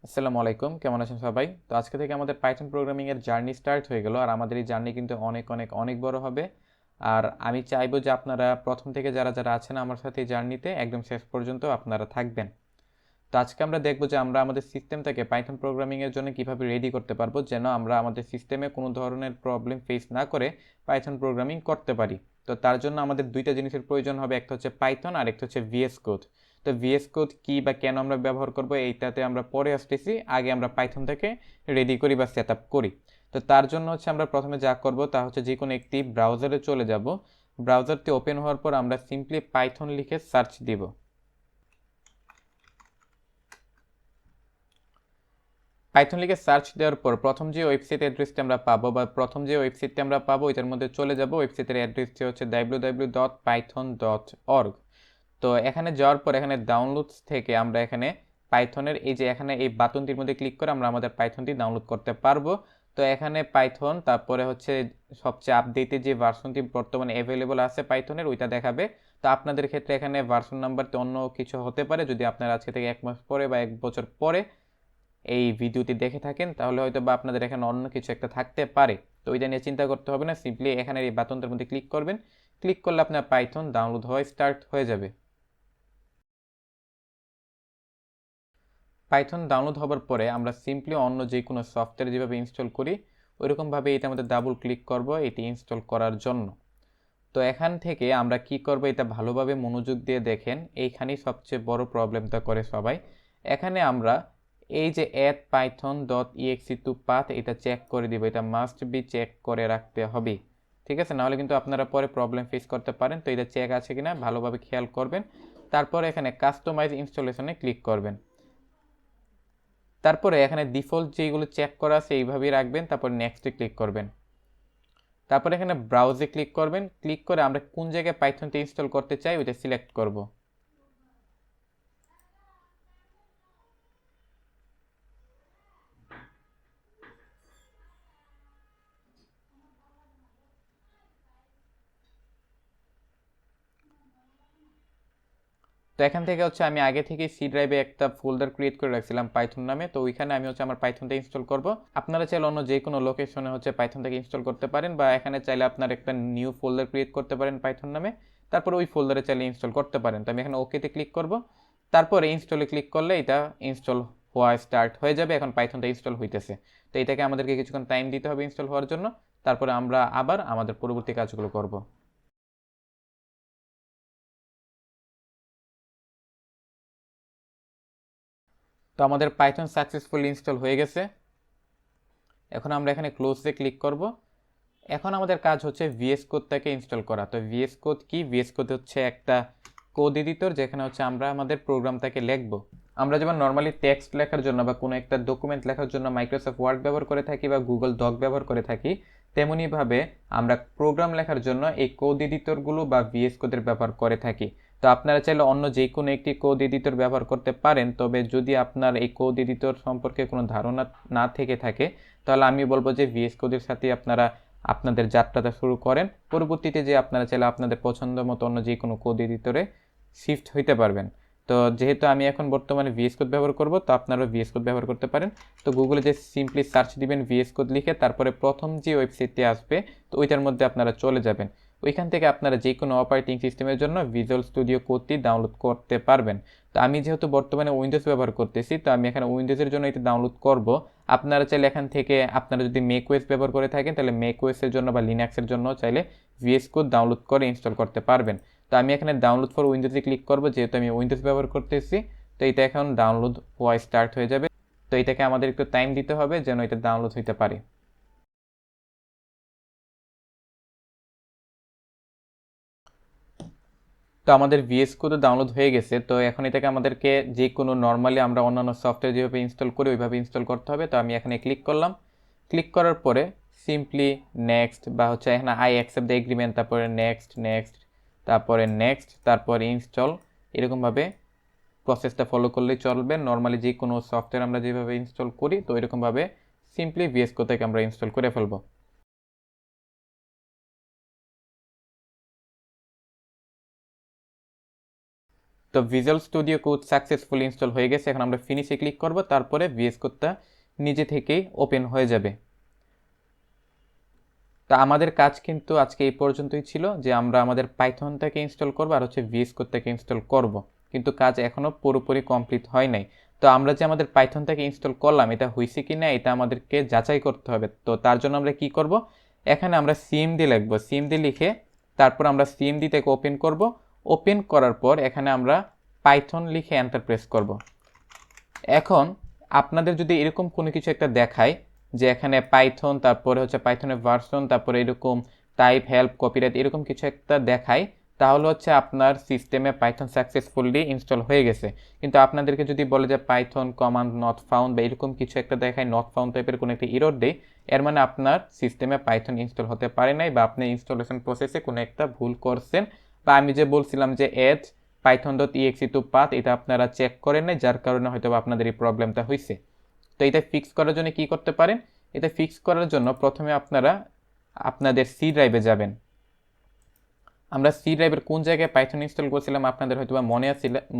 আসসালামু আলাইকুম, কেমন আছেন সবাই? তো আজকে থেকে আমাদের পাইথন প্রোগ্রামিং এর জার্নি স্টার্ট হয়ে গেল। আর আমাদের এই জার্নি কিন্তু অনেক অনেক অনেক বড় হবে। আর আমি চাইবো যে আপনারা প্রথম থেকে যারা যারা আছেন আমার সাথে এই জার্নিতে একদম শেষ পর্যন্ত আপনারা থাকবেন। তো আজকে আমরা দেখব যে আমরা আমাদের সিস্টেমটাকে পাইথন প্রোগ্রামিং এর জন্য কিভাবে রেডি করতে পারবো, যেন আমরা আমাদের সিস্টেমে কোনো ধরনের প্রবলেম ফেস না করে পাইথন প্রোগ্রামিং করতে পারি। তো তার জন্য আমাদের দুইটা জিনিসের প্রয়োজন হবে, একটা হচ্ছে পাইথন আর একটা হচ্ছে ভিএস কোড। তো ভিএস কোড কি বা কেন আমরা ব্যবহার করব এইটাতে আমরা পরে আসতেছি, আগে আমরা পাইথন থেকে রেডি করি বা সেট আপ করি। তো তার জন্য হচ্ছে আমরা প্রথমে যা করব তা হচ্ছে যে কোনো একটি ব্রাউজারে চলে যাব। ব্রাউজারটি ওপেন হওয়ার পর আমরা সিম্পলি পাইথন লিখে সার্চ দিব। পাইথন লিখে সার্চ দেওয়ার পর প্রথম যে ওয়েবসাইট অ্যাড্রেসটি আমরা পাবো বা প্রথম যে ওয়েবসাইটটি আমরা পাবো এটার মধ্যে চলে যাব। ওয়েবসাইটের অ্যাড্রেসটি হচ্ছে www.python.org। তো এখানে যাওয়ার পর এখানে ডাউনলোডস থেকে আমরা এখানে পাইথনের এই যে এখানে এই বাটনটির মধ্যে ক্লিক করে আমরা আমাদের পাইথনটি ডাউনলোড করতে পারবো। তো এখানে পাইথন তারপরে হচ্ছে সবচেয়ে আপডেটেড যে ভার্সনটি বর্তমানে অ্যাভেলেবল আছে পাইথনের ওইটা দেখাবে। তো আপনাদের ক্ষেত্রে এখানে ভার্সন নাম্বারটি অন্য কিছু হতে পারে। যদি আপনারা আজকে থেকে 1 মাস পরে বা 1 বছর পরে এই ভিডিওটি দেখে থাকেন তাহলে হয়তো বা আপনাদের এখানে অন্য কিছু একটা থাকতে পারে। তো ওইটা নিয়ে চিন্তা করতে হবে না, সিম্পলি এখানে এই বাটনটার মধ্যে ক্লিক করবেন। ক্লিক করলে আপনার পাইথন ডাউনলোড হওয়া স্টার্ট হয়ে যাবে। পাইথন ডাউনলোড হওয়ার পরে আমরা সিম্পলি অন্য যে কোনো সফটওয়্যার যেভাবে ইনস্টল করি ওইরকমভাবে এটার মধ্যে ডাবল ক্লিক করব এটি ইনস্টল করার জন্য। তো এখান থেকে আমরা কি করব এটা ভালোভাবে মনোযোগ দিয়ে দেখেন, এইখানেই সবচেয়ে বড় প্রবলেমটা করে সবাই। এখানে আমরা এই যে add python.exe to path এটা চেক করে দিব, এটা মাস্ট বি চেক করে রাখতে হবে। ঠিক আছে, নাহলে কিন্তু আপনারা পরে প্রবলেম ফেস করতে পারেন। তো এটা চেক আছে কিনা ভালোভাবে খেয়াল করবেন। তারপর এখানে কাস্টমাইজ ইনস্টলেশনে ক্লিক করবেন। তারপরে এখানে ডিফল্ট যেগুলো চেক করা আছে এইভাবেই রাখবেন। তারপর নেক্সটে ক্লিক করবেন। তারপর এখানে ব্রাউজে ক্লিক করবেন। ক্লিক করে আমরা কোন জায়গায় পাইথনটা ইনস্টল করতে চাই ওইটা সিলেক্ট করব। তো এখান থেকে হচ্ছে আমি আগে থেকে সি ড্রাইভে একটা ফোল্ডার ক্রিয়েট করে রাখছিলাম পাইথন নামে। তো ওইখানে আমি হচ্ছে আমার পাইথনটা ইনস্টল করব। আপনারা চাইলে অন্য যে কোনো লোকেশনে হচ্ছে পাইথনটাকে ইনস্টল করতে পারেন, বা এখানে চাইলে আপনার একটা নিউ ফোল্ডার ক্রিয়েট করতে পারেন পাইথন নামে। তারপর ওই ফোল্ডারে চাইলে ইনস্টল করতে পারেন। তো আমি এখানে ওকেতে ক্লিক করব। তারপরে ইনস্টলে ক্লিক করলে এটা ইনস্টল হওয়া স্টার্ট হয়ে যাবে। এখন পাইথনটা ইনস্টল হইতেছে। তো এটাকে আমাদেরকে কিছুক্ষণ টাইম দিতে হবে ইনস্টল হওয়ার জন্য। তারপরে আমরা আবার আমাদের পরবর্তী কাজগুলো করব। তো আমাদের পাইথন সাকসেসফুলি ইনস্টল হয়ে গেছে। এখন আমরা এখানে ক্লোজে ক্লিক করব। এখন আমাদের কাজ হচ্ছে ভিএস কোডটাকে ইনস্টল করা। তো ভিএস কোড কি? ভিএস কোড হচ্ছে একটা কোড এডিটর যেখানে হচ্ছে আমরা আমাদের প্রোগ্রামটাকে লিখব। আমরা যেমন নর্মালি টেক্সট লেখার জন্য বা কোনো একটা ডকুমেন্ট লেখার জন্য মাইক্রোসফট ওয়ার্ড ব্যবহার করে থাকি বা গুগল ডক ব্যবহার করে থাকি, তেমনিভাবে আমরা প্রোগ্রাম লেখার জন্য এই কোড এডিটরগুলো বা ভিএস কোডের ব্যবহার করে থাকি। তো আপনারা চাইলে অন্য যে কোনো একটি কোড এডিটর ব্যবহার করতে পারেন, তবে যদি আপনার এই কোড এডিটর সম্পর্কে কোনো ধারণা না থেকে থাকে তাহলে আমি বলবো যে ভিএস কোডের সাথে আপনারা আপনাদের যাত্রাটা শুরু করেন। পরবর্তীতে যে আপনারা চাইলে আপনাদের পছন্দ মতো অন্য যে কোনো কোড এডিটরে শিফট হইতে পারবেন। তো যেহেতু আমি এখন বর্তমানে ভিএস কোড ব্যবহার করব, তো আপনারাও ভিএস কোড ব্যবহার করতে পারেন। তো গুগলে যে সিম্পলি সার্চ দিবেন ভিএস কোড লিখে, তারপরে প্রথম যে ওয়েবসাইটটি আসবে তো ওইটার মধ্যে আপনারা চলে যাবেন। ওইখান থেকে আপনারা যে কোনো অপারেটিং সিস্টেমের জন্য ভিজুয়াল স্টুডিও কোডটি ডাউনলোড করতে পারবেন। তো আমি যেহেতু বর্তমানে উইন্ডোজ ব্যবহার করতেছি তো আমি এখানে উইন্ডোজের জন্য এটা ডাউনলোড করব। আপনারা চাইলে এখান থেকে আপনারা যদি মেক ওএস ব্যবহার করে থাকেন তাহলে মেক ওএসের জন্য বা লিনাক্সের জন্য চাইলে ভিএস কোড ডাউনলোড করে ইনস্টল করতে পারবেন। তো আমি এখানে ডাউনলোড ফর উইন্ডোজে ক্লিক করব, যেহেতু আমি উইন্ডোজ ব্যবহার করতেছি। তো এটা এখন ডাউনলোড হওয়া স্টার্ট হয়ে যাবে। তো এটাকে আমাদের একটু টাইম দিতে হবে যেন এটা ডাউনলোড হইতে পারে। তো আমাদের ভিএস কোড ডাউনলোড হয়ে গেছে। তো এখন এটাকে আমাদেরকে যে কোনো নর্মালি আমরা অন্যান্য সফটওয়্যার যেভাবে ইনস্টল করি ওইভাবে ইনস্টল করতে হবে। তো আমি এখানে ক্লিক করলাম। ক্লিক করার পরে সিম্পলি নেক্সট বা হচ্ছে এখানে আই অ্যাকসেপ্ট দ্য এগ্রিমেন্ট, তারপরে নেক্সট নেক্সট, তারপরে নেক্সট, তারপরে ইনস্টল, এরকমভাবে প্রসেসটা ফলো করলেই চলবে। নর্মালি যে কোনো সফটওয়্যার আমরা যেভাবে ইনস্টল করি তো এরকমভাবে সিম্পলি ভিএস কোড থেকে আমরা ইনস্টল করে ফেলবো। তো visual studio code successfully install হয়ে গেছে। এখন আমরা ফিনিশে ক্লিক করব, তারপরে ভিএস কোডটা নিজে থেকেই ওপেন হয়ে যাবে। তো আমাদের কাজ কিন্তু আজকে এই পর্যন্তই ছিল, যে আমরা আমাদের পাইথনটাকে ইনস্টল করব আর হচ্ছে ভিএস কোডটাকে ইনস্টল করব, কিন্তু কাজ এখনও পুরোপুরি কমপ্লিট হয় নাই। তো আমরা যে আমাদের পাইথনটাকে ইনস্টল করলাম এটা হয়েছে কি না এটা আমাদেরকে যাচাই করতে হবে। তো তার জন্য আমরা কি করব, এখানে আমরা সিএমডি লিখব, সিএমডি লিখে তারপর আমরা সিএমডি থেকে ওপেন করব। ওপেন করার পর এখানে আমরা পাইথন লিখে এন্টার প্রেস করব। এখন আপনাদের যদি এরকম কোনো কিছু একটা দেখায় যে এখানে পাইথন, তারপরে হচ্ছে পাইথনের ভার্সন, তারপরে এরকম টাইপ, হেল্প, কপিরাইট এরকম কিছু একটা দেখায়, তাহলে হচ্ছে আপনার সিস্টেমে পাইথন সাকসেসফুলি ইনস্টল হয়ে গেছে। কিন্তু আপনাদেরকে যদি বলে যে পাইথন কমান্ড নট ফাউন্ড বা এরকম কিছু একটা দেখায়, নট ফাউন্ড টাইপের কোনো একটা এরর দেয়, এর মানে আপনার সিস্টেমে পাইথন ইনস্টল হতে পারে নাই, বা আপনি ইনস্টলেশন প্রসেসে কোনো একটা ভুল করছেন, বা আমি যে বলছিলাম যে এড python.exe to path এটা আপনারা চেক করেন নাই, যার কারণে হয়তো আপনাদের এই প্রবলেমটা হয়েছে। তো এটা ফিক্স করার জন্য কি করতে পারেন, এটা ফিক্স করার জন্য প্রথমে আপনারা আপনাদের সি ড্রাইভে যাবেন। আমরা সি ড্রাইভের কোন জায়গায় পাইথন ইনস্টল করছিলাম আপনাদের হয়তো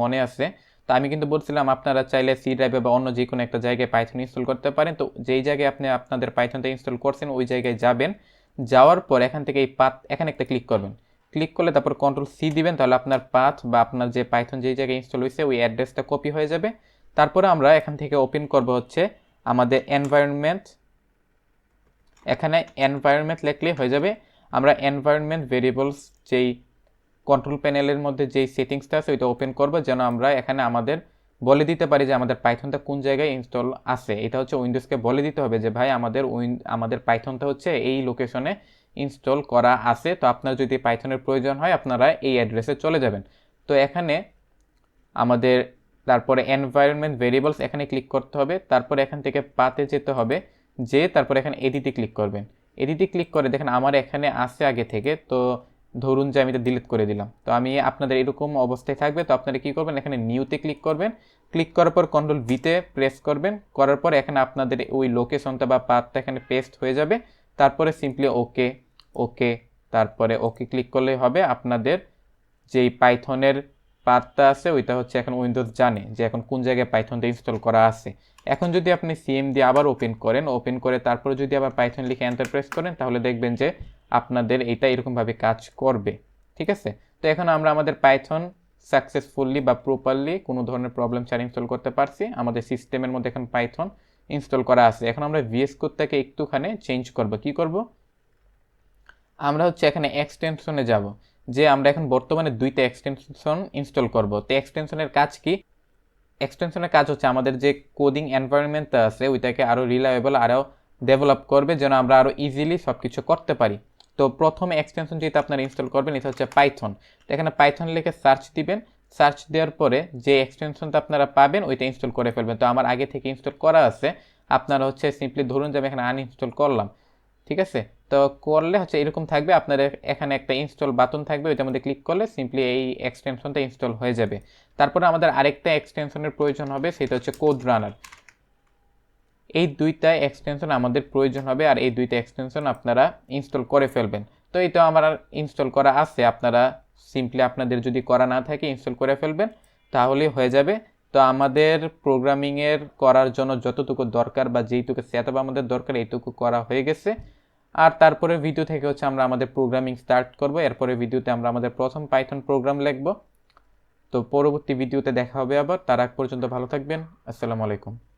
মনে আছে। তো আমি কিন্তু বলছিলাম আপনারা চাইলে সি ড্রাইভে বা অন্য যে কোনো একটা জায়গায় পাইথন ইনস্টল করতে পারেন। তো যেই জায়গায় আপনি আপনাদের পাইথনটা ইনস্টল করছেন ওই জায়গায় যাবেন, যাওয়ার পর এখান থেকে এই পাথ এখানে একটা ক্লিক করবেন। ক্লিক করলে তারপর কন্ট্রোল সি দিবেন, তাহলে আপনার পাথ বা আপনার যে পাইথন যেই জায়গায় ইনস্টল হয়েছে ওই অ্যাড্রেসটা কপি হয়ে যাবে। তারপরে আমরা এখান থেকে ওপেন করব হচ্ছে আমাদের এনভায়রনমেন্ট, এখানে এনভায়রনমেন্ট লিখলেই হয়ে যাবে। আমরা এনভায়রনমেন্ট ভেরিয়েবলস যেই কন্ট্রোল প্যানেলের মধ্যে যেই সেটিংসটা আছে ওইটা ওপেন করব, যেন আমরা এখানে আমাদের বলে দিতে পারি যে আমাদের পাইথনটা কোন জায়গায় ইনস্টল আছে। এটা হচ্ছে উইন্ডোজকে বলে দিতে হবে যে ভাই আমাদের পাইথনটা হচ্ছে এই লোকেশনে ইনস্টল করা আছে। তো আপনার যদি পাইথনের প্রয়োজন হয় আপনারা এই অ্যাড্রেসে চলে যাবেন। তো এখানে আমাদের তারপরে এনভায়রনমেন্ট ভেরিয়েবলস এখানে ক্লিক করতে হবে, তারপরে এখান থেকে পাতে যেতে হবে, যে তারপরে এখানে এডিটে ক্লিক করবেন। এডিটে ক্লিক করে দেখেন আমার এখানে আছে আগে থেকে, তো ধরুন যে আমি এটা ডিলিট করে দিলাম। তো আমি আপনাদের এরকম অবস্থায় থাকবে, তো আপনারা কী করবেন, এখানে নিউতে ক্লিক করবেন। ক্লিক করার পর কন্ট্রোল ভিতে প্রেস করবেন, করার পর এখানে আপনাদের ওই লোকেশনটা বা পাথটা এখানে পেস্ট হয়ে যাবে। তারপরে সিম্পলি ওকে ওকে তারপরে ওকে ক্লিক করলেই হবে। আপনাদের যেই পাইথনের পাথটা আছে ওইটা হচ্ছে এখন উইন্ডোজ জানে যে এখন কোন জায়গায় পাইথনটা ইনস্টল করা আছে। এখন যদি আপনি সিএম দিয়ে আবার ওপেন করেন, ওপেন করে তারপরে যদি আবার পাইথন লিখে এন্টার প্রেস করেন, তাহলে দেখবেন যে আপনাদের এটা এরকমভাবে কাজ করবে। ঠিক আছে, তো এখন আমরা আমাদের পাইথন সাকসেসফুলি বা প্রপারলি কোনো ধরনের প্রবলেম ছাড়া ইনস্টল করতে পারছি। আমাদের সিস্টেমের মধ্যে এখন পাইথন ইনস্টল করা আছে। এখন আমরা ভিএস কোডটাকে একটুখানি চেঞ্জ করব। কি করব, আমরা হচ্ছে এখানে এক্সটেনশনে যাব, যে আমরা এখন বর্তমানে দুইটা এক্সটেনশন ইনস্টল করব। তো এক্সটেনশনের কাজ কি, এক্সটেনশনের কাজ হচ্ছে আমাদের যে কোডিং এনভায়রনমেন্টটা আছে ওইটাকে আরও রিলায়েবল আরও ডেভেলপ করবে, যেন আমরা আরও ইজিলি সব কিছু করতে পারি। তো প্রথমে এক্সটেনশন যেটা আপনারা ইনস্টল করবেন এটা হচ্ছে পাইথন। তো এখানে পাইথন লিখে সার্চ দিবেন, সার্চ দেওয়ার পরে যে এক্সটেনশনটা আপনারা পাবেন ওইটা ইনস্টল করে ফেলবেন। তো আমার আগে থেকে ইনস্টল করা আছে, আপনারা হচ্ছে সিম্পলি ধরুন যে আমি এখানে আনইনস্টল করলাম। ঠিক আছে, তো করলে হচ্ছে এরকম থাকবে, আপনাদের এখানে একটা ইনস্টল বাটন থাকবে, ওইটার মধ্যে ক্লিক করলে সিম্পলি এই এক্সটেনশনটা ইনস্টল হয়ে যাবে। তারপরে আমাদের আরেকটা এক্সটেনশনের প্রয়োজন হবে, সেটা হচ্ছে কোড রানার। এই দুইটা এক্সটেনশন আমাদের প্রয়োজন হবে, আর এই দুইটা এক্সটেনশন আপনারা ইনস্টল করে ফেলবেন। তো এইটা আমার ইনস্টল করা আছে, আপনারা সিম্পলি আপনাদের যদি করা না থাকে ইনস্টল করে ফেলবেন, তাহলেই হয়ে যাবে। তো আমাদের প্রোগ্রামিংয়ের করার জন্য যতটুকু দরকার বা যেইটুকু সেটআপ আমাদের দরকার এইটুকু করা হয়ে গেছে। আর তারপরে ভিডিও থেকে হচ্ছে আমরা আমাদের প্রোগ্রামিং স্টার্ট করব। এরপরে ভিডিওতে আমরা আমাদের প্রথম পাইথন প্রোগ্রাম লিখব। তো পরবর্তী ভিডিওতে দেখা হবে আবার, তার আগ পর্যন্ত ভালো থাকবেন। আসসালামু আলাইকুম।